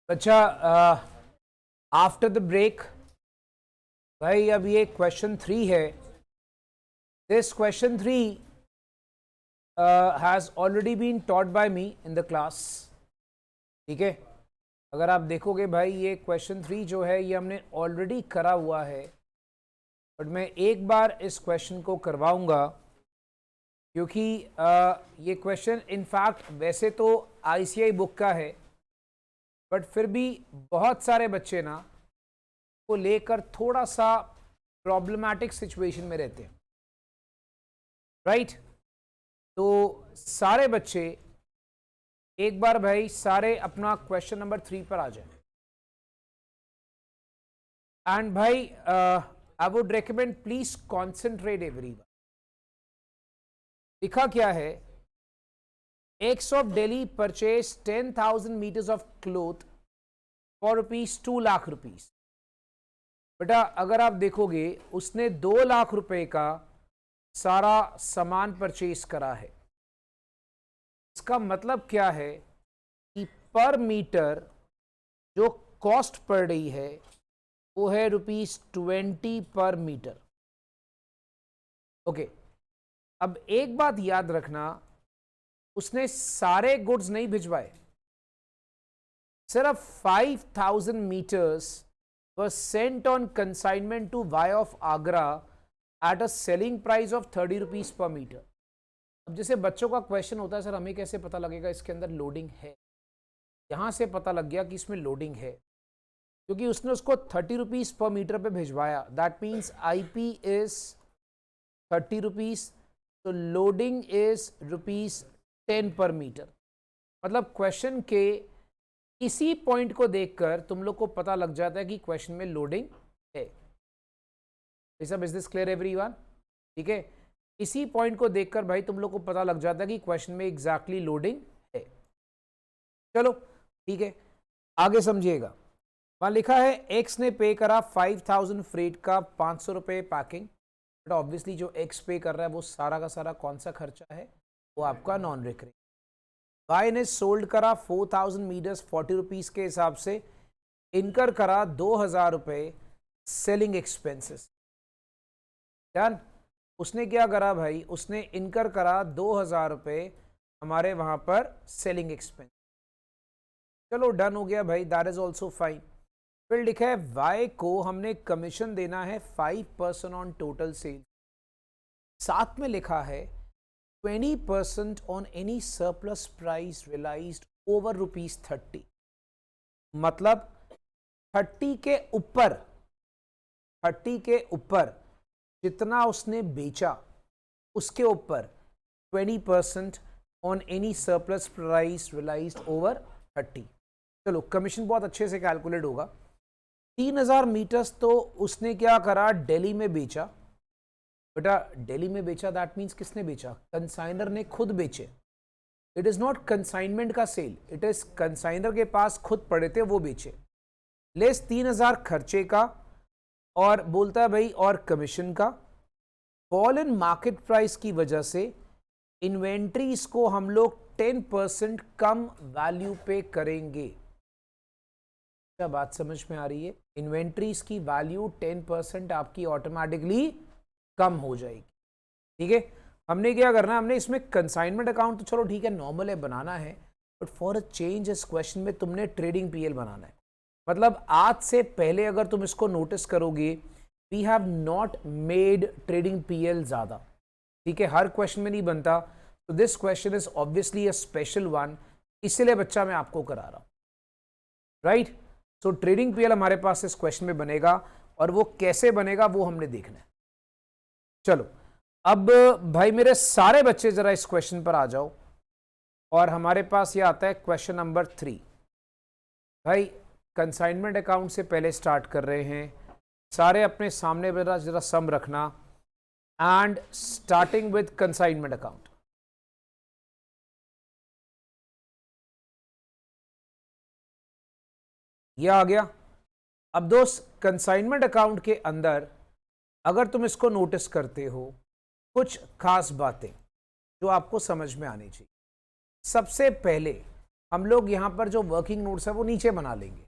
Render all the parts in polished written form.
अच्छा, after the break भाई अब ये क्वेश्चन 3 है. This question 3 has already been taught by me in the class. ठीक है, अगर आप देखोगे भाई ये क्वेश्चन 3 जो है ये हमने ऑलरेडी करा हुआ है, बट मैं एक बार इस क्वेश्चन को करवाऊंगा क्योंकि ये क्वेश्चन इनफैक्ट वैसे तो आईसीआई बुक का है, बट फिर भी बहुत सारे बच्चे ना को लेकर थोड़ा सा प्रॉब्लमैटिक सिचुएशन में रहते हैं. राइट, तो सारे बच्चे एक बार भाई सारे अपना क्वेश्चन नंबर 3 पर आ जाए. एंड भाई I would recommend please concentrate everyone. लिखा क्या है? X of Delhi purchase 10,000 metres of cloth for ₹2 lakh. बेटा अगर आप देखोगे उसने 2 लाख रुपए का सारा सामान परचेज करा है. इसका मतलब क्या है कि पर मीटर जो कॉस्ट पड़ रही है वो है ₹20 पर मीटर. ओके, अब एक बात याद रखना, उसने सारे गुड्स नहीं भिजवाए, सिर्फ 5,000 metres was sent on consignment to Y of Agra at a selling price of 30 rupees per meter. अब जैसे बच्चों का क्वेश्चन होता है सर हमें कैसे पता लगेगा इसके अंदर लोडिंग है. यहां से पता लग गया कि इसमें लोडिंग है क्योंकि उसने उसको 30 रुपीज पर मीटर पे भिजवाया. That means IP is 30 rupees, तो लोडिंग इज ₹10 पर मीटर. मतलब क्वेश्चन के इसी पॉइंट को देखकर तुम लोग को पता लग जाता है कि क्वेश्चन में लोडिंग है. सब इज दिस क्लियर एवरीवन? ठीक है, इसी पॉइंट को देखकर भाई तुम लोग को पता लग जाता है कि क्वेश्चन में एग्जैक्टली लोडिंग है. चलो ठीक है, आगे समझिएगा. वहां लिखा है एक्स ने पे करा 5,000 फ्रेट का 500 रुपये पैकिंग. बट ऑब्वियसली जो एक्स पे कर रहा है वो सारा का सारा कौन सा खर्चा है? वो आपका नॉन रिकरिंग. वाई ने सोल्ड करा 4,000 मीटर्स 40 रुपीज के हिसाब से, इनकर करा 2,000 रुपये सेलिंग एक्सपेंसेस. डन. उसने क्या करा भाई? उसने इनकर करा 2,000 रुपये हमारे वहां पर सेलिंग एक्सपेंस. चलो डन हो गया भाई, दैट इज ऑल्सो फाइन. फिर लिखा है वाई को हमने कमीशन देना है 5% ऑन टोटल सेल. साथ में लिखा है 20% on any surplus price realized over ₹30. मतलब 30 के ऊपर जितना उसने बेचा उसके ऊपर 20% on any surplus price realized over 30. चलो कमीशन बहुत अच्छे से कैलकुलेट होगा. 3,000 मीटर्स तो उसने क्या करा? दिल्ली में बेचा. बेटा दिल्ली में बेचा दैट मीन्स किसने बेचा? कंसाइनर ने खुद बेचे. इट इज नॉट कंसाइनमेंट का सेल, इट इज कंसाइनर के पास खुद पड़े थे वो बेचे. लेस 3,000 खर्चे का और बोलता है भाई और कमीशन का. फॉल इन मार्केट प्राइस की वजह से इन्वेंट्रीज को हम लोग 10% कम वैल्यू पे करेंगे. क्या बात समझ में आ रही है? इन्वेंट्रीज की वैल्यू 10% आपकी ऑटोमेटिकली कम हो जाएगी. ठीक है, हमने क्या करना, हमने इसमें कंसाइनमेंट अकाउंट तो चलो ठीक है नॉर्मल है बनाना है, बट फॉर अ चेंज इस क्वेश्चन में तुमने ट्रेडिंग पीएल बनाना है. मतलब आज से पहले अगर तुम इसको नोटिस करोगे we have not made trading P L ज्यादा. ठीक है, हर क्वेश्चन में नहीं बनता, तो this question is obviously a special one, इसलिए बच्चा मैं आपको करा रहा हूं. राइट, सो ट्रेडिंग पीएल हमारे पास इस क्वेश्चन में बनेगा और वो कैसे बनेगा वो हमने देखना है. चलो अब भाई मेरे सारे बच्चे जरा इस क्वेश्चन पर आ जाओ और हमारे पास ये आता है क्वेश्चन नंबर 3. भाई कंसाइनमेंट अकाउंट से पहले स्टार्ट कर रहे हैं. सारे अपने सामने जरा सम रखना and starting with consignment account. ये आ गया. अब दोस्त कंसाइनमेंट अकाउंट के अंदर अगर तुम इसको नोटिस करते हो कुछ खास बातें जो आपको समझ में आनी चाहिए. सबसे पहले हम लोग यहाँ पर जो वर्किंग नोट्स है वो नीचे बना लेंगे,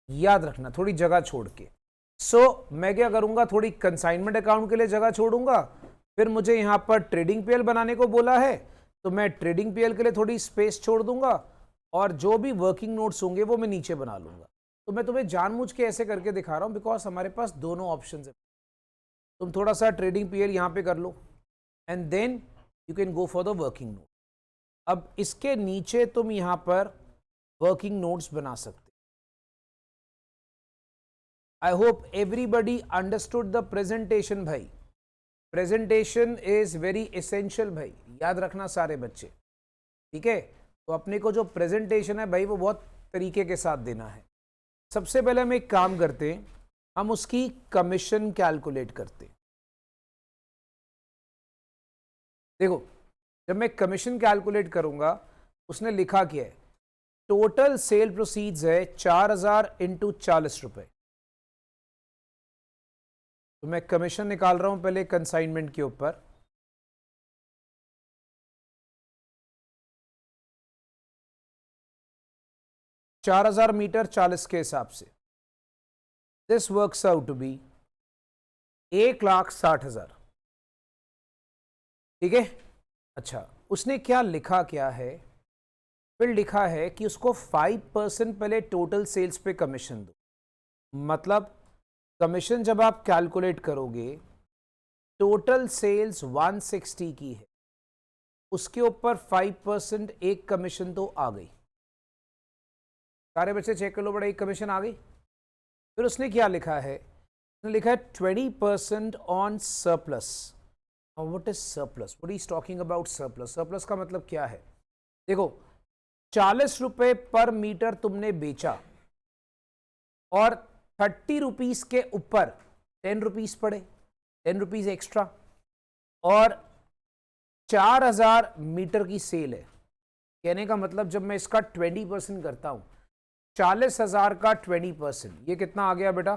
याद रखना, थोड़ी जगह छोड़ के। सो मैं क्या करूँगा, थोड़ी कंसाइनमेंट अकाउंट के लिए जगह छोड़ूंगा, फिर मुझे यहाँ पर ट्रेडिंग पीएल बनाने को बोला है तो मैं ट्रेडिंग पीएल के लिए थोड़ी स्पेस छोड़ दूंगा, और जो भी वर्किंग नोट्स होंगे वो मैं नीचे बना लूंगा। तो मैं तुम्हें जानबूझ के ऐसे करके दिखा रहा हूँ बिकॉज हमारे पास दोनों ऑप्शन है। तुम थोड़ा सा ट्रेडिंग पीएल यहाँ पे कर लो and then you can go for the working note. अब इसके नीचे तुम यहाँ पर वर्किंग नोट्स बना सकते। I hope everybody understood the presentation भाई। प्रेजेंटेशन इज वेरी एसेंशियल भाई, याद रखना सारे बच्चे, ठीक है। तो अपने को जो प्रेजेंटेशन है भाई वो बहुत तरीके के साथ देना है। सबसे पहले हम एक काम करते हैं, हम उसकी कमीशन कैलकुलेट करते। देखो जब मैं कमीशन कैलकुलेट करूंगा, उसने लिखा क्या है, टोटल सेल प्रोसीड्स है 4000 इंटू 40 रुपए। तो मैं कमीशन निकाल रहा हूं पहले कंसाइनमेंट के ऊपर। चार 4000 मीटर 40 के हिसाब से, this works out to be 1,60,000, ठीक है। अच्छा, उसने क्या लिखा क्या है, फिर लिखा है कि उसको 5% पहले टोटल सेल्स पे कमीशन दो। मतलब कमीशन जब आप कैलकुलेट करोगे, टोटल सेल्स 160 की है, उसके ऊपर 5% एक कमीशन तो आ गई। सारे बच्चे चेक कर लो बड़ा, एक कमीशन आ गई। फिर उसने क्या लिखा है, उसने लिखा है 20% on surplus. What is surplus, what is talking about surplus. Surplus का मतलब क्या है, देखो 40 रुपए पर मीटर तुमने बेचा और 30 रुपीज के ऊपर 10 रुपीज पड़े, 10 रुपीज एक्स्ट्रा, और 4000 मीटर की सेल है। कहने का मतलब जब मैं इसका 20% करता हूं, 40,000 का 20%, ये कितना आ गया बेटा,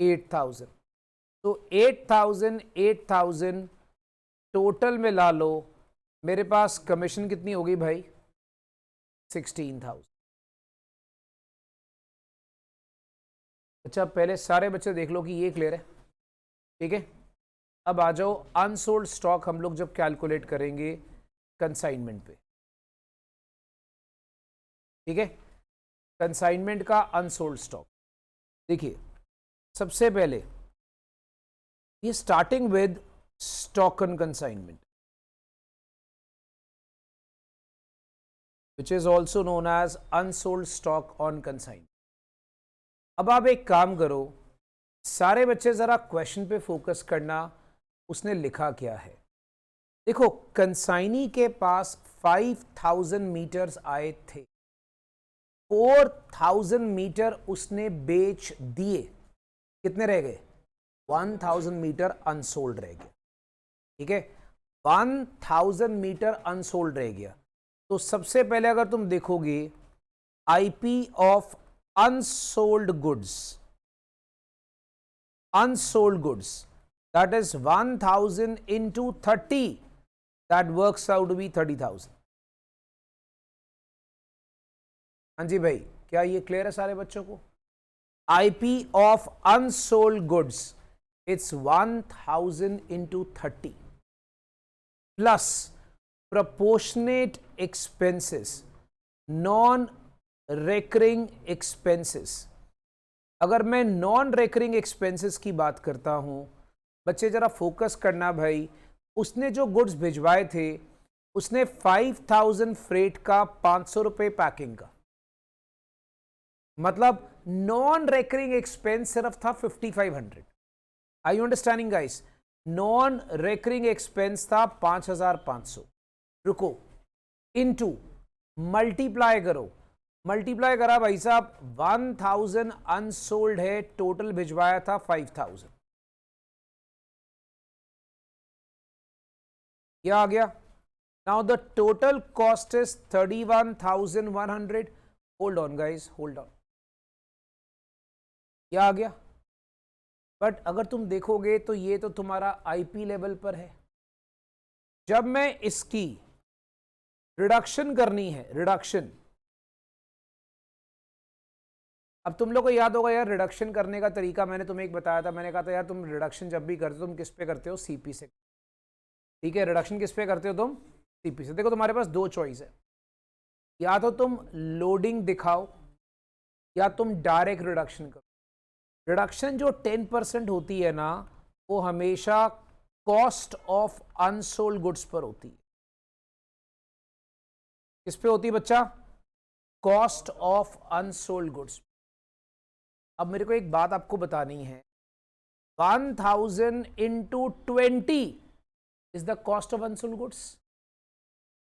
8,000। तो 8,000 टोटल में ला लो, मेरे पास कमीशन कितनी होगी भाई, 16,000। अच्छा पहले सारे बच्चे देख लो कि ये क्लियर है, ठीक है। अब आ जाओ अनसोल्ड स्टॉक, हम लोग जब कैलकुलेट करेंगे कंसाइनमेंट पे, ठीक है। कंसाइनमेंट का अनसोल्ड स्टॉक, देखिए सबसे पहले ये starting with stock on consignment, which is also known as unsold stock on consignment। अब आप एक काम करो, सारे बच्चे जरा क्वेश्चन पे फोकस करना, उसने लिखा क्या है। देखो कंसाइनी के पास 5,000 मीटर्स आए थे, 4,000 मीटर उसने बेच दिए, कितने रह गए, 1,000 मीटर अनसोल्ड रह गया, ठीक है। 1,000 मीटर अनसोल्ड रह गया। तो सबसे पहले अगर तुम देखोगे IP of unsold goods, unsold goods that is 1,000 into 30, that works out to be 30,000। हाँ जी भाई, क्या ये क्लियर है सारे बच्चों को। IP of unsold goods it's 1,000 into 30 plus proportionate expenses, non recurring expenses. अगर मैं नॉन रेकरिंग एक्सपेंसेस की बात करता हूं, बच्चे जरा फोकस करना भाई, उसने जो गुड्स भिजवाए थे, उसने 5,000 फ्रेट का, 500 रुपए पैकिंग का, मतलब नॉन रेकरिंग एक्सपेंस सिर्फ था 5,500। I you understanding guys, non recurring expense था 5,500। रुको, इनटू मल्टीप्लाई करो, मल्टीप्लाई करा भाई साहब, 1,000 अनसोल्ड है, टोटल भिजवाया था 5,000, क्या आ गया। Now the total cost is 31,100। Hold on guys, hold on, क्या आ गया। बट अगर तुम देखोगे तो ये तो तुम्हारा आईपी लेवल पर है। जब मैं इसकी रिडक्शन करनी है, रिडक्शन, अब तुम लोग को याद होगा यार, रिडक्शन करने का तरीका मैंने तुम्हें एक बताया था। मैंने कहा था यार तुम रिडक्शन जब भी करते हो तुम किस पे करते हो, सीपी से। ठीक है, रिडक्शन किस पे करते हो तुम, सीपी से। देखो तुम्हारे पास दो चॉइस है, या तो तुम लोडिंग दिखाओ या तुम डायरेक्ट रिडक्शन करो। रिडक्शन जो 10% होती है ना, वो हमेशा कॉस्ट ऑफ अनसोल्ड गुड्स पर होती है। किस पे होती है बच्चा, कॉस्ट ऑफ अनसोल्ड गुड्स। अब मेरे को एक बात आपको बतानी है, 1000 into 20 is the cost of unsold goods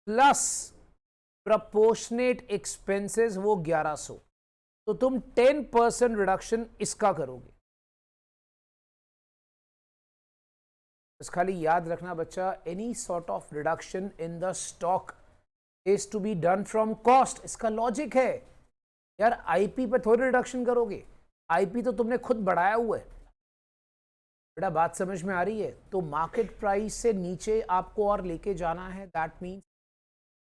plus proportionate expenses वो 1100। तो तुम 10% रिडक्शन इसका करोगे। बस खाली याद रखना बच्चा, any sort of reduction in the stock is to be done from cost. इसका लॉजिक है यार, आईपी पे थोड़ी रिडक्शन करोगे, आईपी तो तुमने खुद बढ़ाया हुआ है। बेटा बात समझ में आ रही है? तो मार्केट प्राइस से नीचे आपको और लेके जाना है, दैट मीन्स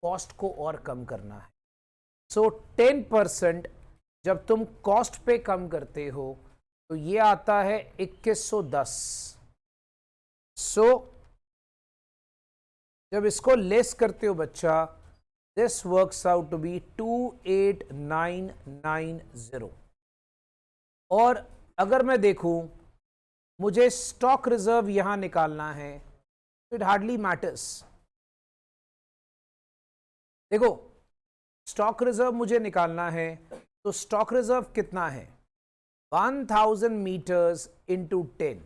कॉस्ट को और कम करना है। सो 10% जब तुम कॉस्ट पे कम करते हो तो ये आता है 2110। सो जब इसको लेस करते हो बच्चा, this works out to be 28990। और अगर मैं देखूं मुझे स्टॉक रिजर्व यहां निकालना है, इट हार्डली मैटर्स। देखो स्टॉक रिजर्व मुझे निकालना है, तो स्टॉक रिजर्व कितना है, 1000 metres into 10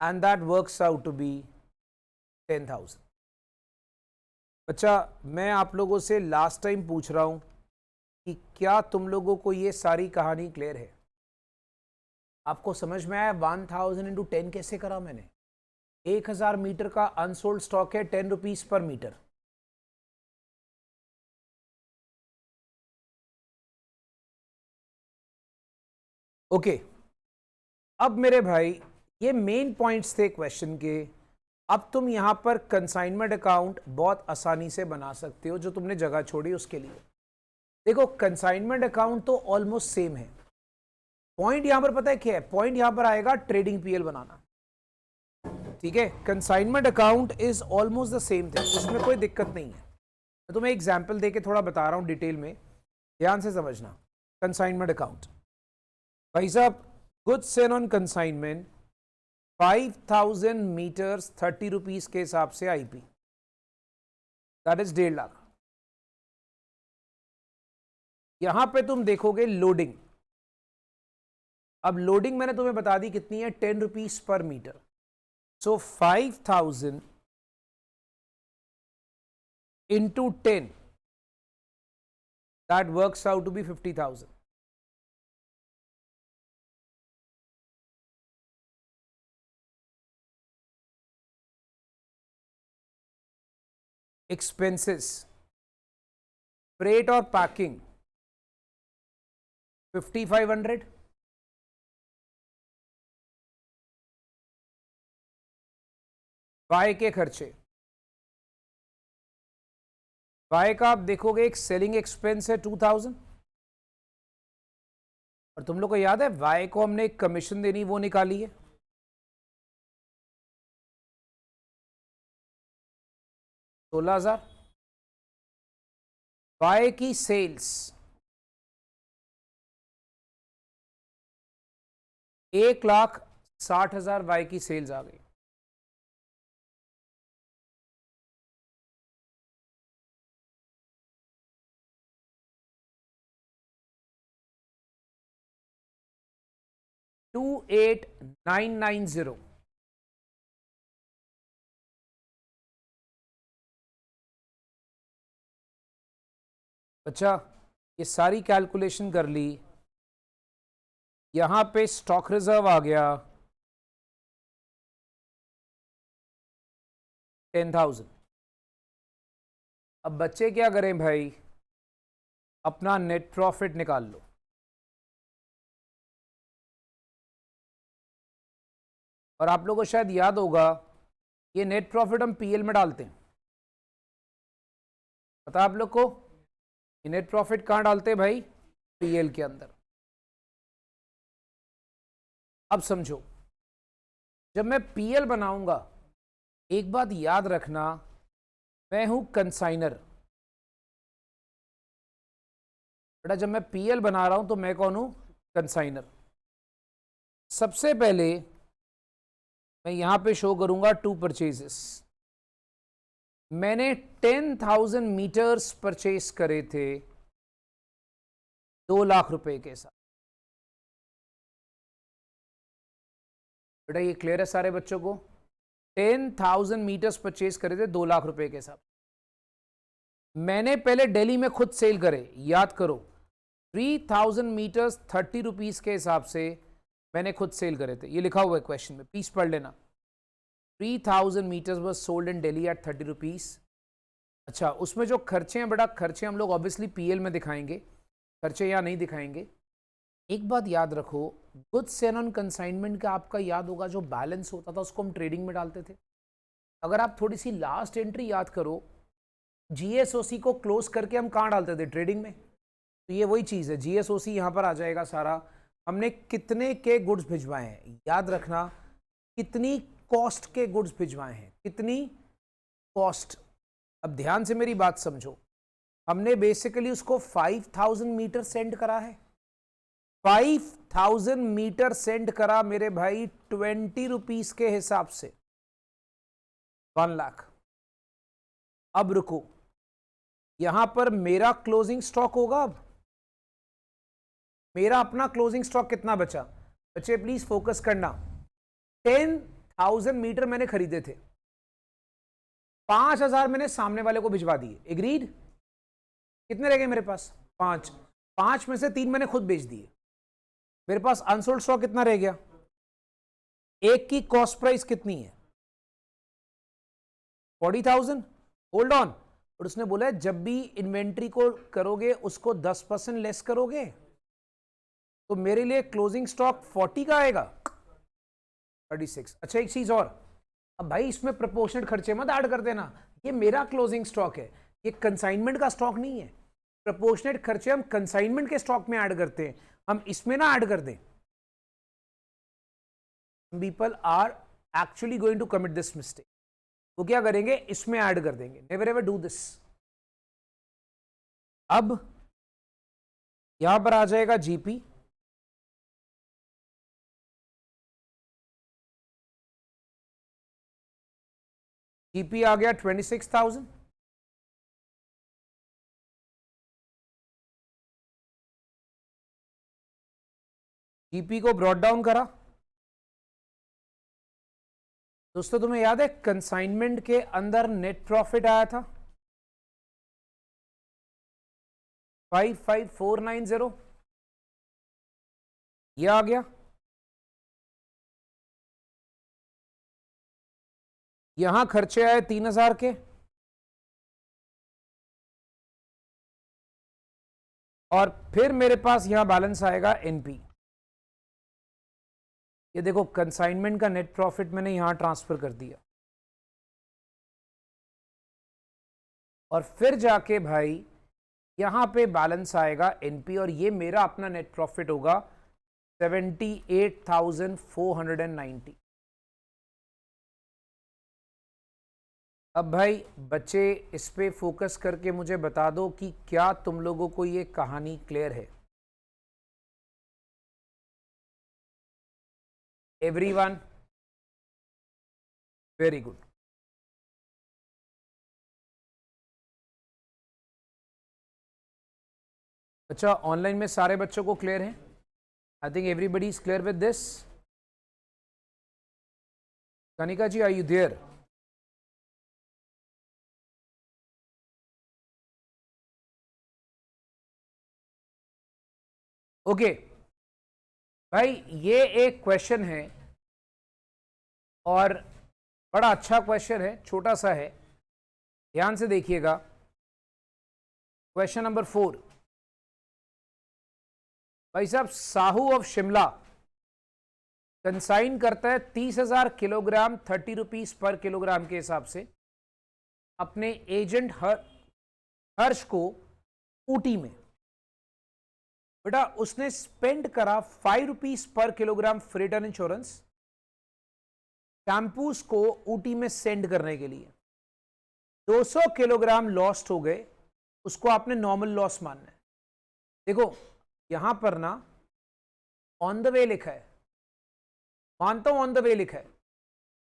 and that works out to be 10,000। अच्छा मैं आप लोगों से लास्ट टाइम पूछ रहा हूं कि क्या तुम लोगों को ये सारी कहानी क्लियर है? आपको समझ में आया 1000 इंटू 10 कैसे करा मैंने? 1000 मीटर का अनसोल्ड स्टॉक है, 10 रुपीज पर मीटर। ओके अब मेरे भाई ये मेन पॉइंट्स थे क्वेश्चन के। अब तुम यहां पर कंसाइनमेंट अकाउंट बहुत आसानी से बना सकते हो, जो तुमने जगह छोड़ी उसके लिए। देखो कंसाइनमेंट अकाउंट तो ऑलमोस्ट सेम है। पॉइंट यहां पर पता है क्या है? पॉइंट यहां पर आएगा ट्रेडिंग पीएल बनाना। ठीक है, consignment account is almost the same thing, इसमें कोई दिक्कत नहीं है। मैं तुम्हें एग्जाम्पल देके थोड़ा बता रहा हूं डिटेल में, ध्यान से समझना। कंसाइनमेंट अकाउंट भाई साहब, goods sale on consignment 5000 metres 30 rupees के हिसाब से आईपी, दैट इज 1.5 लाख। यहां पे तुम देखोगे लोडिंग। अब लोडिंग मैंने तुम्हें बता दी कितनी है, 10 रुपीज पर metre. So 5000 into 10 that works out to be 50,000। Expenses freight और पैकिंग 5500। वाई के खर्चे, वाई का आप देखोगे एक सेलिंग एक्सपेंस है 2000। और तुम लोग को याद है वाई को हमने एक कमीशन देनी, वो निकाली है 16,000। वाई की सेल्स 1,60,000 वाई की सेल्स आ गई। टू 8,990। अच्छा ये सारी कैलकुलेशन कर ली, यहां पे स्टॉक रिजर्व आ गया 10,000। अब बच्चे क्या करें भाई, अपना नेट प्रॉफिट निकाल लो। और आप लोगों को शायद याद होगा ये नेट प्रॉफिट हम पीएल में डालते हैं, पता आप लोग को? ये नेट प्रॉफिट कहां डालते हैं भाई? पीएल के अंदर। अब समझो, जब मैं पीएल बनाऊंगा, एक बात याद रखना, मैं हूं कंसाइनर। बेटा जब मैं पीएल बना रहा हूं तो मैं कौन हूं? कंसाइनर। सबसे पहले मैं यहां पे शो करूंगा 2 परचेजेस। मैंने 10,000 मीटर्स परचेज करे थे 2 लाख रुपए के साथ। बेटा ये क्लियर है सारे बच्चों को? 10,000 मीटर्स परचेज करे थे 2 लाख रुपए के साथ। मैंने पहले दिल्ली में खुद सेल करे, याद करो, 3,000 मीटर्स 30 रुपीज के हिसाब से मैंने खुद सेल करे थे। ये लिखा हुआ है क्वेश्चन में, प्लीज पढ़ लेना। 3,000 metres was sold in Delhi at 30 rupees. अच्छा, उसमें जो खर्चे हैं बेटा, खर्चे हम लोग ऑब्वियसली पीएल में दिखाएंगे, खर्चे यहाँ नहीं दिखाएंगे। एक बात याद रखो, गुड्स सेल ऑन कंसाइनमेंट का आपका याद होगा, जो बैलेंस होता था उसको हम ट्रेडिंग में डालते थे। अगर आप थोड़ी सी लास्ट एंट्री याद करो, जीएसओसी को क्लोज करके हम कहाँ डालते थे? ट्रेडिंग में। तो ये वही चीज़ है, जीएसओसी यहाँ पर आ जाएगा सारा। हमने कितने के गुड्स भिजवाए हैं, याद रखना, कितनी कॉस्ट के गुड्स भिजवाए हैं, कितनी कॉस्ट। अब ध्यान से मेरी बात समझो, हमने बेसिकली उसको 5,000 मीटर सेंड करा है। 5,000 मीटर सेंड करा मेरे भाई 20 रुपीज के हिसाब से, 1 लाख। अब रुको, यहां पर मेरा क्लोजिंग स्टॉक होगा। अब मेरा अपना क्लोजिंग स्टॉक कितना बचा? बच्चे प्लीज फोकस करना। 10,000 मीटर मैंने खरीदे थे, 5,000 मैंने सामने वाले को भिजवा दिए, एग्रीड। कितने रह गए मेरे पास? 5। 5 में से 3 मैंने खुद बेच दिए। मेरे पास अनसोल्ड स्टॉक कितना रह गया? एक की कॉस्ट प्राइस कितनी है? 40,000। Hold on. और उसने बोला जब भी इन्वेंट्री को करोगे उसको 10% लेस करोगे, तो मेरे लिए क्लोजिंग स्टॉक 40 का आएगा, 36। अच्छा एक चीज और, अब भाई इसमें प्रोपोर्शनल खर्चे मत ऐड कर देना, ये मेरा क्लोजिंग स्टॉक है, ये कंसाइनमेंट का स्टॉक नहीं है। प्रोपोर्शनल खर्चे हम कंसाइनमेंट के स्टॉक में ऐड करते हैं, हम इसमें ना ऐड कर दें। People are actually going to commit this mistake. वो क्या करेंगे? इसमें ऐड कर देंगे। Never ever do this. अब यहां पर आ जाएगा जीपी, जीपी आ गया 26,000। जीपी को ब्रॉट डाउन करा। दोस्तों तुम्हें याद है कंसाइनमेंट के अंदर नेट प्रॉफिट आया था 55,490, ये आ गया। यहां खर्चे आए 3,000 के, और फिर मेरे पास यहां बैलेंस आएगा एनपी। ये देखो कंसाइनमेंट का नेट प्रॉफिट मैंने यहां ट्रांसफर कर दिया, और फिर जाके भाई यहां पे बैलेंस आएगा एनपी, और ये मेरा अपना नेट प्रॉफिट होगा 78,490। अब भाई बच्चे इस पे फोकस करके मुझे बता दो कि क्या तुम लोगों को ये कहानी क्लियर है? एवरीवन? Very good. अच्छा ऑनलाइन में सारे बच्चों को क्लियर है? I think everybody is clear with this. Kanika ji, are you there? Okay भाई, ये एक क्वेश्चन है और बड़ा अच्छा क्वेश्चन है, छोटा सा है, ध्यान से देखिएगा। Question number 4। भाई साहब, साहू ऑफ शिमला कंसाइन करता है 30,000 किलोग्राम 30 रुपीज पर किलोग्राम के हिसाब से अपने एजेंट हर्ष को ऊटी में। बेटा उसने स्पेंड करा 5 rupees per kilogram freight and insurance shampoos को ऊटी में सेंड करने के लिए। 200 किलोग्राम लॉस्ट हो गए, उसको आपने नॉर्मल लॉस मानना है। देखो यहां पर ना ऑन द वे लिखा है, मानता हूं ऑन द वे लिखा है,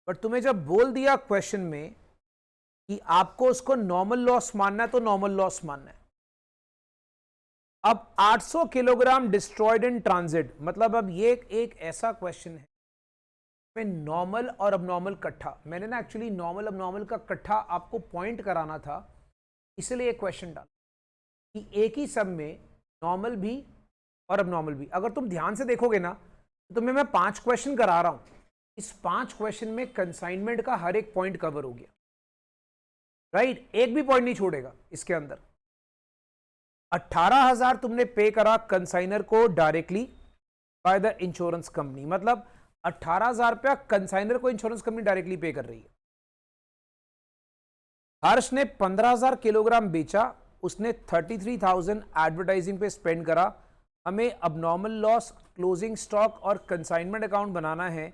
बट तुम्हें जब बोल दिया क्वेश्चन में कि आपको उसको नॉर्मल लॉस मानना है तो नॉर्मल लॉस मानना है। अब 800 किलोग्राम डिस्ट्रॉयड इन ट्रांजिट, मतलब अब ये एक ऐसा क्वेश्चन है में नॉर्मल और अबनॉर्मल कट्ठा, मैंने ना एक्चुअली नॉर्मल अबनॉर्मल का कट्ठा आपको पॉइंट कराना था, इसलिए एक क्वेश्चन डाला कि एक ही सब में नॉर्मल भी और अबनॉर्मल भी। अगर तुम ध्यान से देखोगे ना तो तुम्हें मैं 5 क्वेश्चन करा रहा हूं, इस 5 क्वेश्चन में कंसाइनमेंट का हर एक पॉइंट कवर हो गया, राइट? एक भी पॉइंट नहीं छोड़ेगा इसके अंदर। 18,000 तुमने पे करा कंसाइनर को directly by the insurance company, मतलब 18,000 रुपया कंसाइनर को इंश्योरेंस कंपनी डायरेक्टली पे कर रही है। हर्ष ने 15,000 किलोग्राम बेचा, उसने 33,000 एडवर्टाइजिंग पे स्पेंड करा। हमें अबनॉर्मल लॉस, क्लोजिंग स्टॉक और कंसाइनमेंट अकाउंट बनाना है।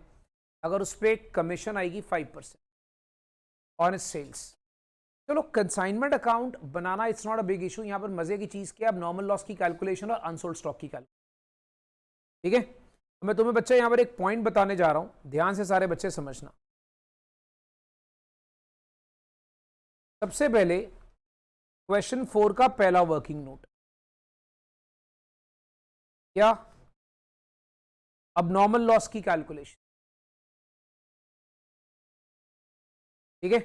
अगर उस पर कमीशन आएगी 5% ऑन सेल्स। चलो consignment account banana it's not a big issue. यहां पर मजे की चीज क्या है, अब नॉर्मल लॉस की कैलकुलेशन और अनसोल्ड स्टॉक की कैलकुलेशन, ठीक है? मैं तुम्हें बच्चे यहां पर एक पॉइंट बताने जा रहा हूं, ध्यान से सारे बच्चे समझना। सबसे पहले क्वेश्चन 4 का पहला वर्किंग नोट क्या, अब नॉर्मल लॉस की कैलकुलेशन, ठीक है?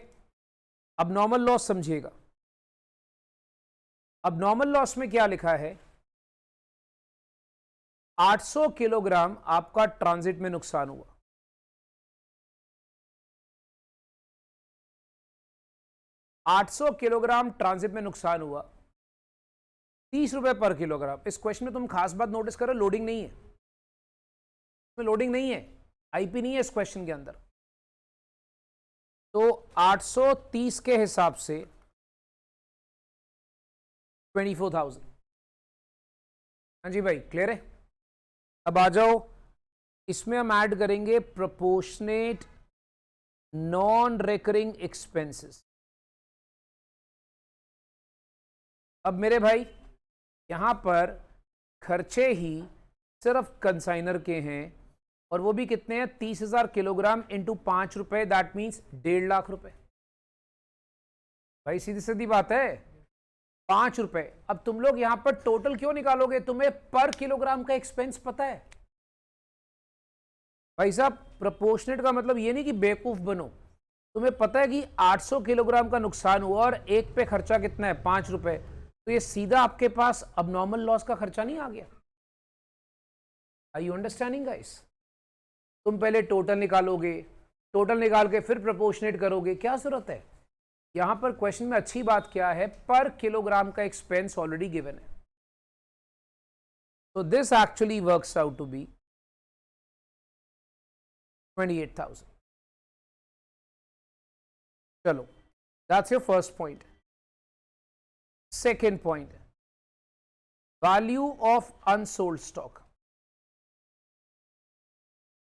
अब नॉर्मल लॉस समझिएगा। अब नॉर्मल लॉस में क्या लिखा है, 800 किलोग्राम आपका ट्रांजिट में नुकसान हुआ, 800 किलोग्राम ट्रांजिट में नुकसान हुआ, 30 रुपए पर किलोग्राम। इस क्वेश्चन में तुम खास बात नोटिस करो, लोडिंग नहीं है, इसमें लोडिंग नहीं है, आईपी नहीं है इस क्वेश्चन के अंदर। तो 830 के हिसाब से 24,000। हाँ जी भाई, क्लियर है? अब आ जाओ, इसमें हम ऐड करेंगे प्रोपोर्शनेट नॉन रिकरिंग एक्सपेंसेस। अब मेरे भाई यहां पर खर्चे ही सिर्फ कंसाइनर के हैं, और वो भी कितने हैं, 30,000 किलोग्राम इंटू 5 रुपए, दैट मीन्स 1.5 लाख रुपए। भाई सीधी सीधी बात है, 5 रुपए। अब तुम लोग यहां पर टोटल क्यों निकालोगे, तुम्हें पर किलोग्राम का एक्सपेंस पता है। भाई साहब प्रोपोर्शनेट का मतलब ये नहीं कि बेवकूफ बनो, तुम्हें पता है कि 800 किलोग्राम का नुकसान हुआ और एक पे खर्चा कितना है, 5 रुपए, तो ये सीधा आपके पास अबनॉर्मल लॉस का खर्चा नहीं आ गया। Are you understanding guys? तुम पहले टोटल निकालोगे, टोटल निकाल के फिर प्रोपोर्शनेट करोगे, क्या जरूरत है? यहां पर क्वेश्चन में अच्छी बात क्या है, पर किलोग्राम का एक्सपेंस ऑलरेडी गिवन है। तो this actually works out to be 28,000। चलो, that's your first point. Second point, value of unsold stock.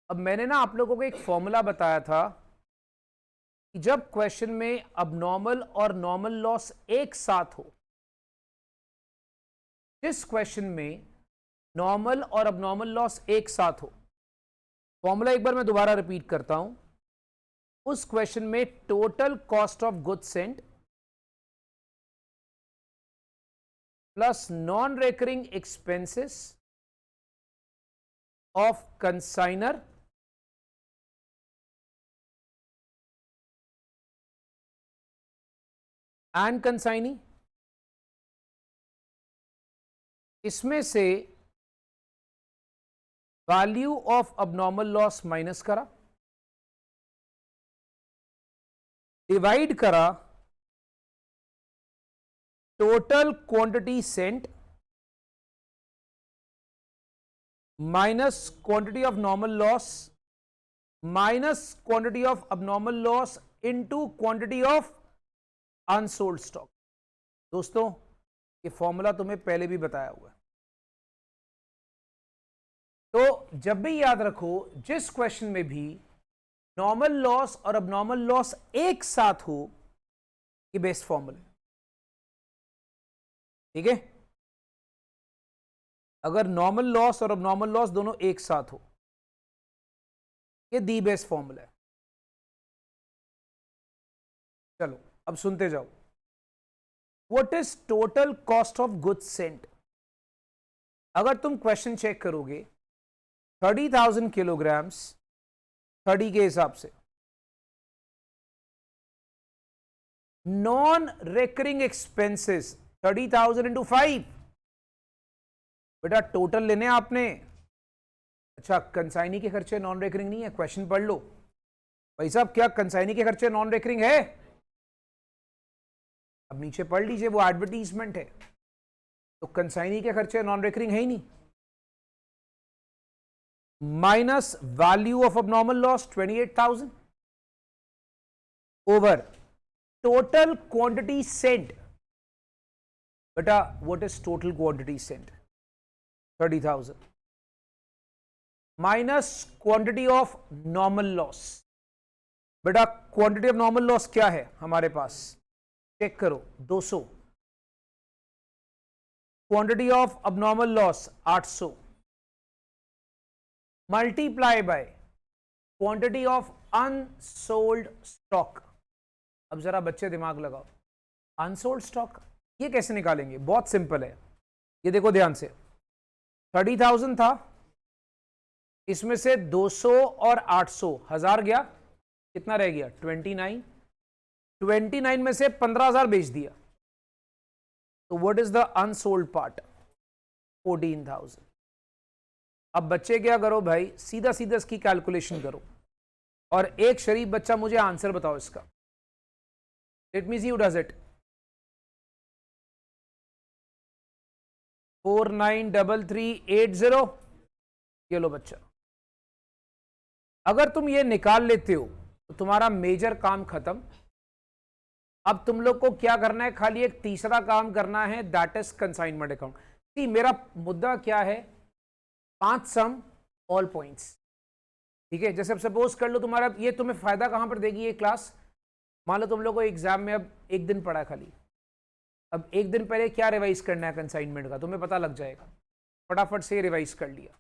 अब मैंने ना आप लोगों को एक फॉर्मूला बताया था कि जब क्वेश्चन में अबनॉर्मल और नॉर्मल लॉस एक साथ हो, जिस क्वेश्चन में नॉर्मल और अबनॉर्मल लॉस एक साथ हो, फॉर्मूला एक बार मैं दोबारा रिपीट करता हूं, उस क्वेश्चन में total cost of goods sent plus non recurring expenses of consignor and consignee, इसमें से value of abnormal loss minus करा, डिवाइड करा total quantity sent minus quantity of normal loss minus quantity of abnormal loss into quantity of unsold stock. दोस्तों ये formula तुम्हें पहले भी बताया हुआ है, तो जब भी याद रखो, जिस क्वेश्चन में भी नॉर्मल लॉस और अबनॉर्मल लॉस एक साथ हो, ये बेस्ट फॉर्मूला, ठीक है। अगर नॉर्मल लॉस और अबनॉर्मल लॉस दोनों एक साथ हो, ये दी बेस्ट फॉर्मूला है। चलो अब सुनते जाओ। What is total cost of goods Saint? अगर तुम क्वेश्चन चेक करोगे, 30,000 किलोग्राम्स 30 के हिसाब से, नॉन रेकरिंग एक्सपेंसेस 30,000 इंटू 5। बेटा टोटल लेने आपने। अच्छा, कंसाइनी के खर्चे नॉन रेकरिंग नहीं है, क्वेश्चन पढ़ लो भाई साहब। क्या कंसाइनी के खर्चे नॉन रेकरिंग है? अब नीचे पढ़ लीजिए, वो एडवर्टीजमेंट है। तो कंसाइनी के खर्चे नॉन रेकरिंग है ही नहीं। Minus value of abnormal loss 28,000 over total quantity sent. बेटा what is total quantity sent? 30,000 minus quantity of normal loss. बेटा क्वांटिटी ऑफ नॉर्मल लॉस क्या है हमारे पास? चेक करो, 200। Quantity of abnormal loss 800 multiply by quantity of unsold stock. अब जरा बच्चे दिमाग लगाओ, अनसोल्ड स्टॉक ये कैसे निकालेंगे? बहुत सिंपल है, ये देखो ध्यान से। 30,000 था, इसमें से 200 और 800 1000 गया, कितना रह गया? 29। 29 में से 15,000 बेच दिया, तो what is the unsold part? 14,000। अब बच्चे क्या करो भाई, सीधा सीधा इसकी कैलकुलेशन करो और एक शरीफ बच्चा मुझे आंसर बताओ इसका। Let me see who does it. 493380। ये लो बच्चा, अगर तुम ये निकाल लेते हो तो तुम्हारा मेजर काम खत्म। अब तुम लोग को क्या करना है? खाली एक तीसरा काम करना है, दैट इज कंसाइनमेंट अकाउंट। सी मेरा मुद्दा क्या है? 5 सम ऑल पॉइंट्स, ठीक है। जैसे अब सपोज कर लो तुम्हारा, ये तुम्हें फायदा कहां पर देगी ये क्लास? मान लो तुम लोग को एग्जाम में अब एक दिन पड़ा है खाली, अब एक दिन पहले क्या रिवाइज करना है कंसाइनमेंट का, तुम्हें पता लग जाएगा, फटाफट से रिवाइज कर लिया।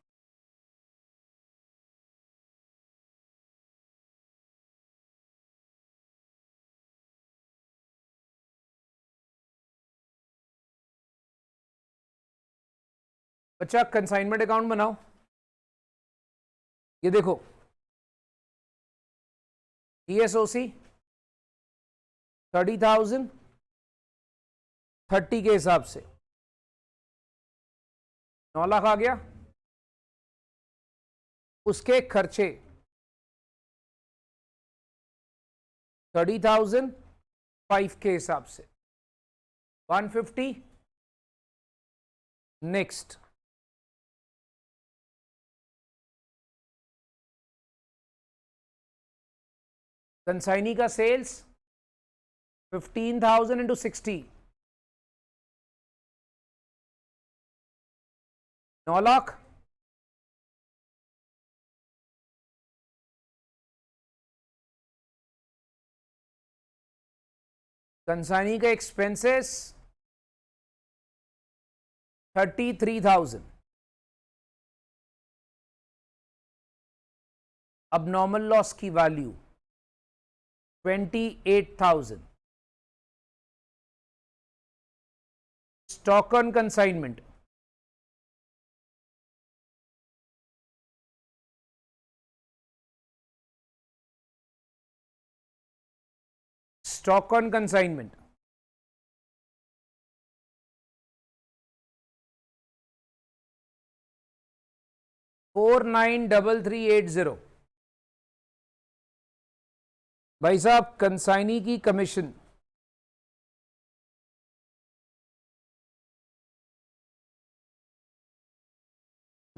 बच्चा कंसाइनमेंट अकाउंट बनाओ। ये देखो, ESOC 30,000 30 के हिसाब से 9 लाख आ गया। उसके खर्चे 30,000 5 के हिसाब से 150। नेक्स्ट कंसाइनी का सेल्स 15,000 इंटू 60 9 लाख। कंसाइनी का एक्सपेंसेस 33,000। अब नॉर्मल लॉस की value 28,000। Stock on consignment stock on consignment 493380। भाई साहब कंसाइनी की कमीशन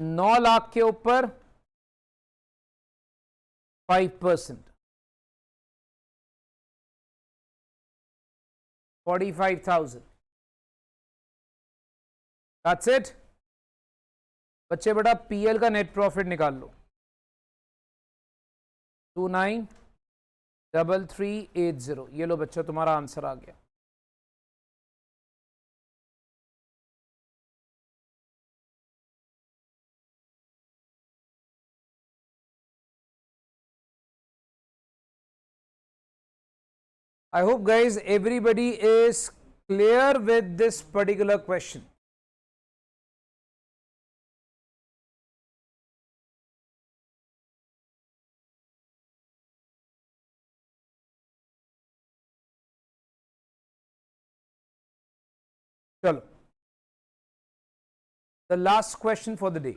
9 लाख के ऊपर 5%, 45,000। That's it. बच्चे बेटा पीएल का नेट प्रॉफिट निकाल लो, 293380। ये लो बच्चा तुम्हारा आंसर आ गया। I hope guys everybody is clear with this particular question. चलो, the last question for the day.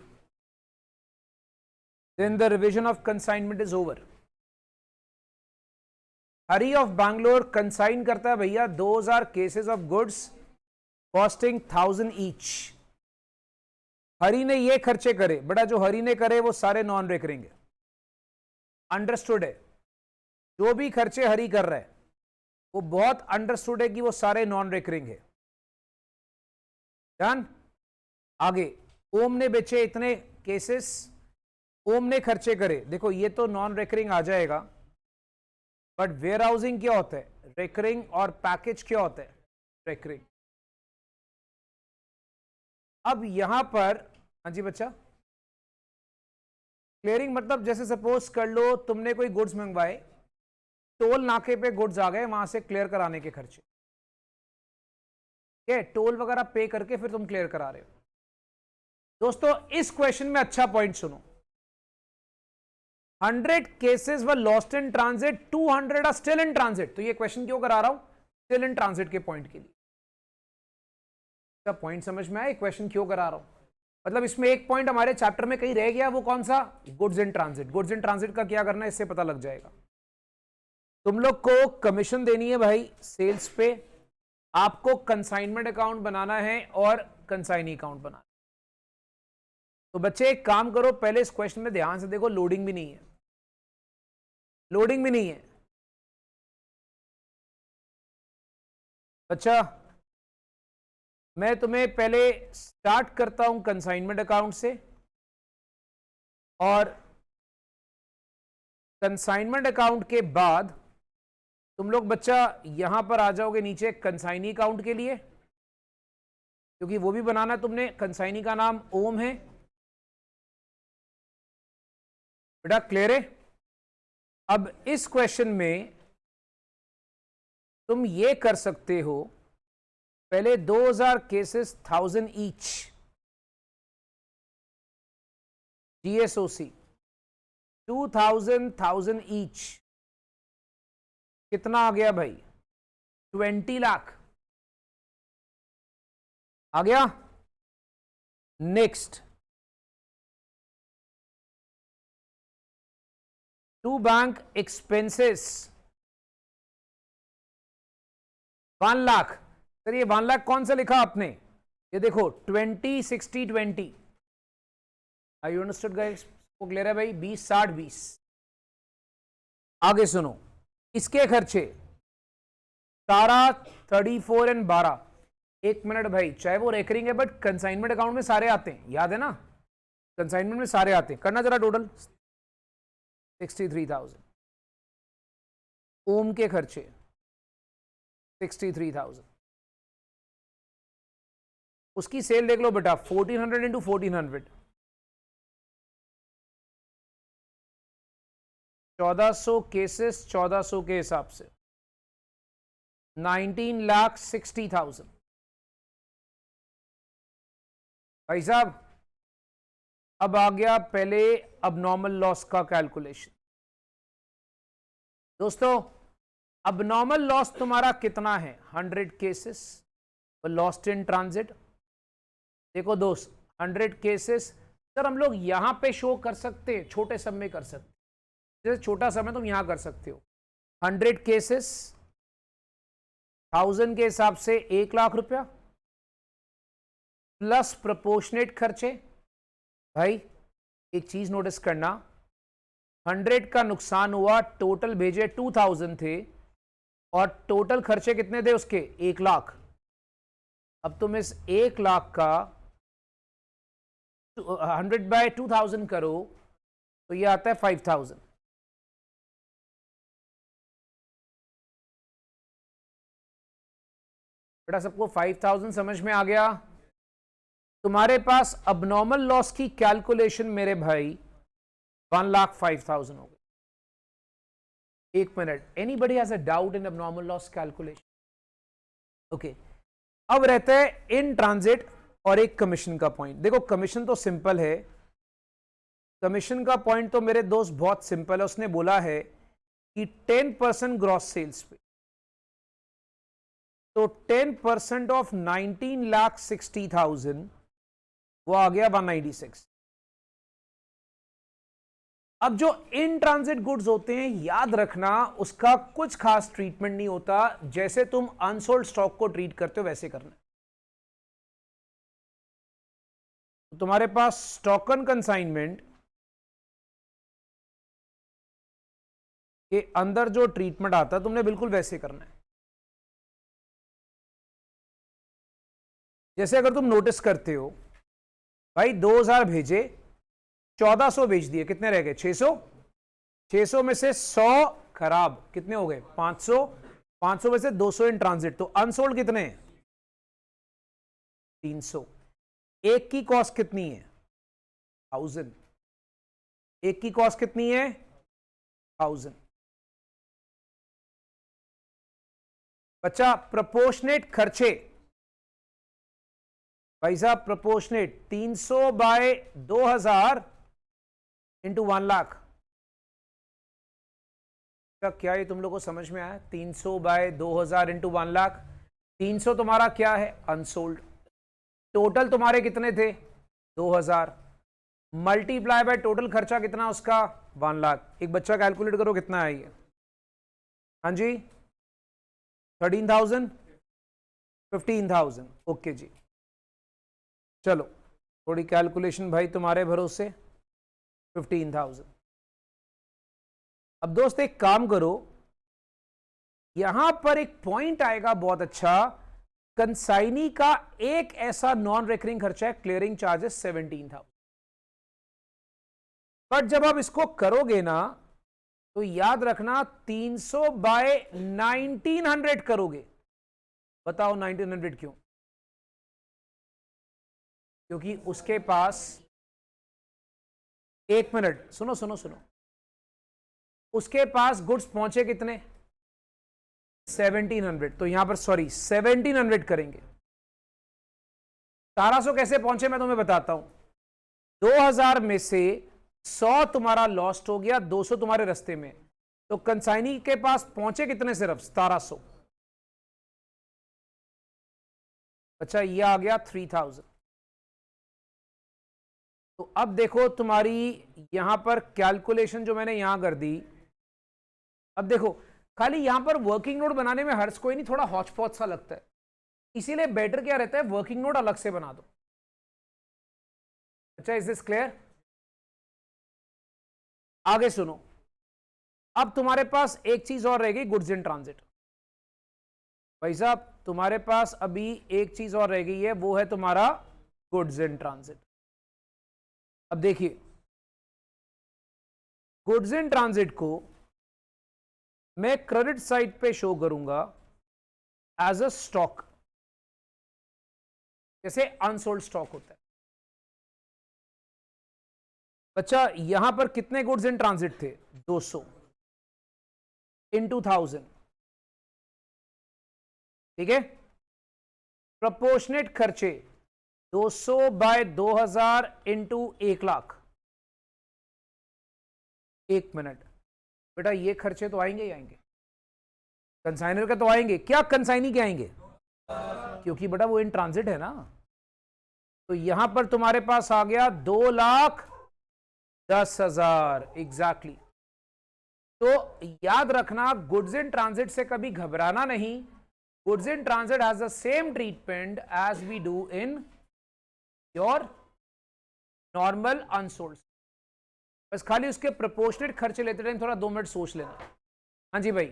Then the revision of consignment is over. Hari of Bangalore consign करता है भैया 2000 cases of goods costing 1000 each. Hari ने ये खर्चे करे बेटा, जो हरी ने करे वो सारे नॉन रिकरिंग है। अंडरस्टूड है? जो भी खर्चे हरी कर रहा है वो बहुत अंडरस्टूड है कि वो सारे नॉन रिकरिंग है। डन। आगे, ओम ने बेचे इतने केसेस, ओम ने खर्चे करे, देखो ये तो नॉन रिकरिंग आ जाएगा, बट वेयर हाउसिंग क्या होता है? रिकरिंग। और पैकेज क्या होता है? रिकरिंग। अब यहां पर, हाँ जी बच्चा, क्लियरिंग मतलब जैसे सपोज कर लो तुमने कोई गुड्स मंगवाए, टोल नाके पे गुड्स आ गए, वहां से क्लियर कराने के खर्चे, ठीक है, टोल वगैरह पे करके फिर तुम क्लियर करा रहे हो। दोस्तों इस क्वेश्चन में अच्छा पॉइंट सुनो, 100 cases were lost in transit, 200 are still in transit. तो ये क्वेश्चन क्यों करा रहा हूं? स्टिल इन ट्रांजिट के पॉइंट के लिए। अच्छा पॉइंट समझ में आया? क्वेश्चन क्यों करा रहा हूं? मतलब इसमें एक पॉइंट हमारे चैप्टर में कहीं रह गया, वो कौन सा? Goods in transit. Goods in transit का क्या करना है इससे पता लग जाएगा। तुम लोग को कमीशन देनी है भाई सेल्स पे, आपको कंसाइनमेंट अकाउंट बनाना है और कंसाइनी अकाउंट बनाना है। तो बच्चे एक काम करो, पहले इस क्वेश्चन में ध्यान से देखो, लोडिंग भी नहीं है, लोडिंग भी नहीं है। अच्छा मैं तुम्हें पहले स्टार्ट करता हूं कंसाइनमेंट अकाउंट से, और कंसाइनमेंट अकाउंट के बाद तुम लोग बच्चा यहां पर आ जाओगे नीचे कंसाइनी अकाउंट के लिए, क्योंकि वो भी बनाना तुमने। कंसाइनी का नाम ओम है बेटा, क्लियर है? अब इस क्वेश्चन में तुम ये कर सकते हो, पहले 2000 केसेस 1000 ईच, जीएसओसी 2000 ईच, कितना आ गया भाई? 20 लाख आ गया। Next, to bank expenses 1 lakh. Sir ये 1 लाख कौन सा लिखा आपने? ये देखो 20 60 20। I understood guys? वो क्लियर है भाई? 20 60 20। आगे सुनो, इसके खर्चे सारा 34 एंड 12। एक मिनट भाई, चाहे वो रेकरिंग है बट कंसाइनमेंट अकाउंट में सारे आते हैं, याद है ना? कंसाइनमेंट में सारे आते हैं। करना जरा टोटल 63,000। ओम के खर्चे 63,000। उसकी सेल देख लो बेटा, 1400 इंटू 1400, 1400 केसेस 1400 के हिसाब से 19,60,000। भाई साहब अब आ गया पहले अबनॉर्मल लॉस का कैलकुलेशन। दोस्तों अबनॉर्मल लॉस तुम्हारा कितना है? 100 केसेस लॉस्ट इन ट्रांजिट। देखो दोस्त 100 केसेस, सर हम लोग यहां पे शो कर सकते हैं, छोटे सम में कर सकते हैं, जैसे छोटा सम है तुम यहां कर सकते हो। 100 केसेस 1000 के हिसाब से 1 लाख रुपया प्लस प्रोपोर्शनेट खर्चे। भाई एक चीज नोटिस करना, 100 का नुकसान हुआ, टोटल भेजे 2000 थे और टोटल खर्चे कितने थे उसके? 1 लाख। अब तुम इस 1 लाख का 100 बाय 2000 करो तो ये आता है 5000। बेटा सबको 5000 समझ में आ गया? तुम्हारे पास अबनॉर्मल लॉस की कैलकुलेशन मेरे भाई 1,05,000 हो गई। एक minute, anybody has a doubt in abnormal loss calculation? Okay, अब रहता है इन ट्रांजिट और एक कमीशन का पॉइंट। देखो कमीशन तो सिंपल है, कमीशन का पॉइंट तो मेरे दोस्त बहुत सिंपल है। उसने बोला है कि 10% ग्रॉस सेल्स पे, तो 10% ऑफ 19,60,000 वो आ गया 196। अब जो इन ट्रांजिट गुड्स होते हैं, याद रखना उसका कुछ खास ट्रीटमेंट नहीं होता, जैसे तुम अनसोल्ड स्टॉक को ट्रीट करते हो वैसे करना। तो तुम्हारे पास स्टॉक ऑन कंसाइनमेंट के अंदर जो ट्रीटमेंट आता है तुमने बिल्कुल वैसे करना है। जैसे अगर तुम नोटिस करते हो भाई 2000 भेजे, 1400 बेच दिए, कितने रह गए? 600। 600 में से 100 खराब, कितने हो गए? 500। 500 में से 200 इन ट्रांजिट, तो अनसोल्ड कितने? 300। एक की कॉस्ट कितनी है? 1000। एक की कॉस्ट कितनी है? 1000। बच्चा प्रोपोर्शनेट खर्चे, भाई साहब प्रोपोर्शनेट 300 बाय 2000 इंटू 1 लाख। क्या ये तुम लोगों को समझ में आया? 300 बाय 2000 इंटू 1 लाख। 300 तुम्हारा क्या है? अनसोल्ड। टोटल तुम्हारे कितने थे? 2000 मल्टीप्लाई बाय टोटल खर्चा कितना उसका? 1 लाख। एक बच्चा कैलकुलेट करो कितना है ये। हाँ जी, 13,000, 15,000। ओके जी, चलो थोड़ी कैलकुलेशन भाई तुम्हारे भरोसे। 15,000। अब दोस्त एक काम करो, यहां पर एक पॉइंट आएगा बहुत अच्छा। कंसाइनी का एक ऐसा नॉन रिकरिंग खर्चा है क्लियरिंग चार्जेस 17,000। बट जब आप इसको करोगे ना तो याद रखना 300 बाय 1900 करोगे। बताओ 1900 क्यों? क्योंकि उसके पास, एक मिनट सुनो सुनो सुनो, उसके पास गुड्स पहुंचे कितने? 1700। तो यहां पर सॉरी 1700 करेंगे। 1700 कैसे पहुंचे मैं तुम्हें बताता हूं। 2000 में से 100 तुम्हारा लॉस्ट हो गया, 200 तुम्हारे रास्ते में, तो कंसाइनी के पास पहुंचे कितने? सिर्फ 1700। अच्छा ये आ गया 3000। तो अब देखो तुम्हारी यहां पर कैलकुलेशन जो मैंने यहां कर दी। अब देखो खाली यहां पर वर्किंग नोट बनाने में हर्ष कोई नहीं, थोड़ा हॉच पॉच सा लगता है, इसीलिए बेटर क्या रहता है वर्किंग नोट अलग से बना दो। अच्छा इज दिस क्लियर? आगे सुनो, अब तुम्हारे पास एक चीज और रहेगी, गुड्स इन ट्रांजिट। भाई साहब तुम्हारे पास अभी एक चीज और रह गई है, वो है तुम्हारा गुड्स इन ट्रांजिट। अब देखिए गुड्स इन ट्रांजिट को मैं क्रेडिट साइड पे शो करूंगा एज अ स्टॉक, जैसे अनसोल्ड स्टॉक होता है। अच्छा यहां पर कितने गुड्स इन ट्रांजिट थे? 200 इंटू 1000, ठीक है। प्रोपोर्शनेट खर्चे 200 बाय 2000 इंटू 1 लाख। एक मिनट बेटा, ये खर्चे तो आएंगे ही आएंगे, कंसाइनर का तो आएंगे, क्या कंसाइनी के आएंगे? क्योंकि बेटा वो इन ट्रांजिट है ना। तो यहां पर तुम्हारे पास आ गया 2,10,000 एग्जैक्टली। तो याद रखना गुड्स इन ट्रांजिट से कभी घबराना नहीं। Goods in transit has the same treatment as we do in your normal unsold. बस खाली उसके प्रोपोर्शनेट खर्चे लेते टाइम थोड़ा 2 मिनट सोच लेना। हाँ जी भाई,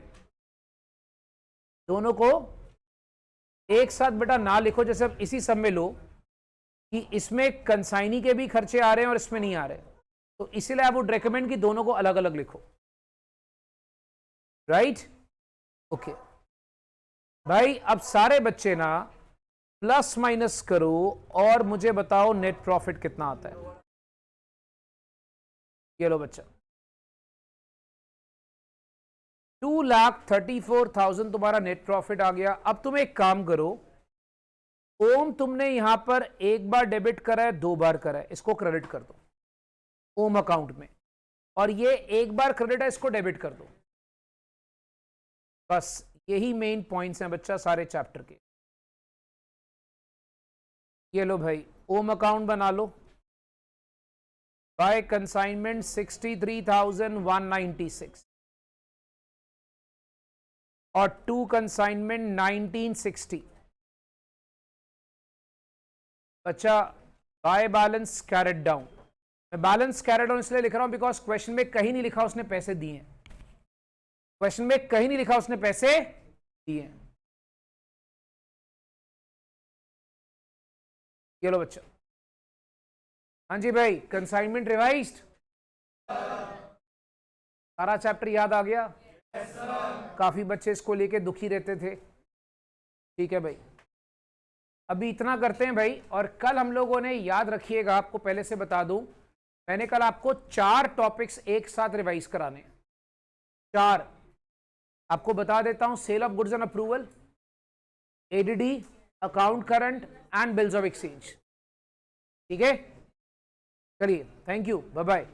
दोनों को एक साथ बेटा ना लिखो, जैसे अब इसी सब में लो कि इसमें कंसाइनी के भी खर्चे आ रहे हैं और इसमें नहीं आ रहे, तो इसीलिए आई वुड रेकमेंड कि दोनों को अलग अलग लिखो, राइट? ओके भाई, अब सारे बच्चे ना प्लस माइनस करो और मुझे बताओ नेट प्रॉफिट कितना आता है। ये लो बच्चा, 2,34,000 तुम्हारा नेट प्रॉफिट आ गया। अब तुम एक काम करो, ओम तुमने यहां पर एक बार डेबिट करा है, 2 बार करा है, इसको क्रेडिट कर दो ओम अकाउंट में, और ये एक बार क्रेडिट है, इसको डेबिट कर दो। बस यही मेन पॉइंट्स हैं बच्चा सारे चैप्टर के। ये लो भाई, ओम अकाउंट बना लो, बाय कंसाइनमेंट 63,196 और टू कंसाइनमेंट 1960। बच्चा बाय बैलेंस कैरेट डाउन, मैं बैलेंस कैरेट डाउन इसलिए लिख रहा हूं बिकॉज क्वेश्चन में कहीं नहीं लिखा उसने पैसे दिए हैं, क्वेश्चन में कहीं नहीं लिखा उसने पैसे दिए हैं। ये लो बच्चा, हाँ जी भाई, कंसाइनमेंट रिवाइज्ड, सारा चैप्टर याद आ गया? काफी बच्चे इसको लेके दुखी रहते थे। ठीक है भाई, अभी इतना करते हैं भाई, और कल हम लोगों ने, याद रखिएगा, आपको पहले से बता दूं, मैंने कल आपको 4 टॉपिक्स एक साथ रिवाइज कराने, 4 आपको बता देता हूं। Sale of goods and approval, ADD, account current and bills of exchange. ठीक है, चलिए, थैंक यू, बाय बाय।